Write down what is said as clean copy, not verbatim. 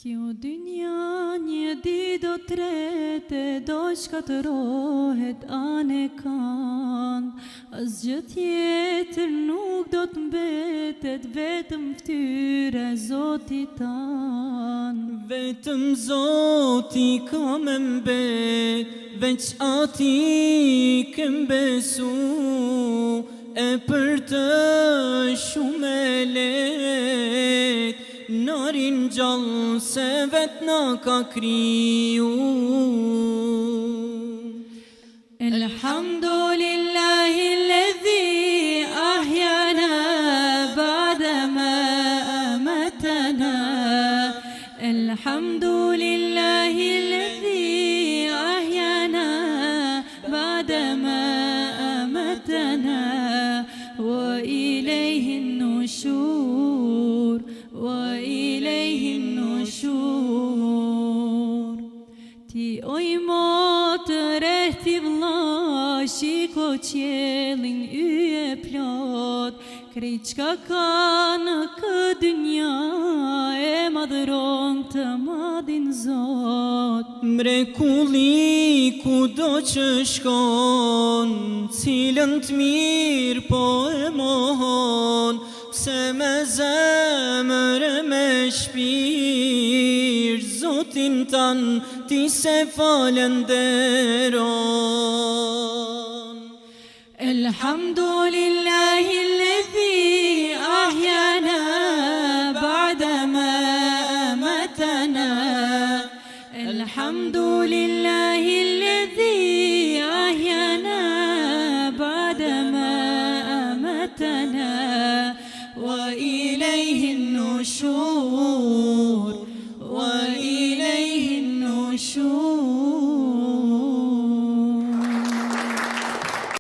Kjo dynja një di do trete, do shkatërohet anë kanë, asgjë tjetër nuk do të mbetet, vetëm ftyra e Zotit tanë. Vetëm Zoti ka me mbet, veç ati kem besu, e për të shumë e let, narin gjallë se vet na ka kriju. Elhamdulillahi alladhi ahyana ba'dama amatana. Elhamdulillahi alladhi ahyana ba'dama amatana. Wa ilayhi an-nushur, wa ilayhi an-nushur. Ti oj motër e ti vlla, shiko qiellin yje plot, krejt çka ka në këtë dynja e madhëron të madhin Zot. Mrekulli kudo që shkon, cilën të mirë po e mohon, pse me zemër e me shpirt Zotin tan ti se falenderon. Elhamdulillahi alladhi ahyana ba'dama amatana. Elhamdulillahi alladhi ahyana ba'dama amatana. Wa ilayhi an-nushur, wa ilayhi an-nushur.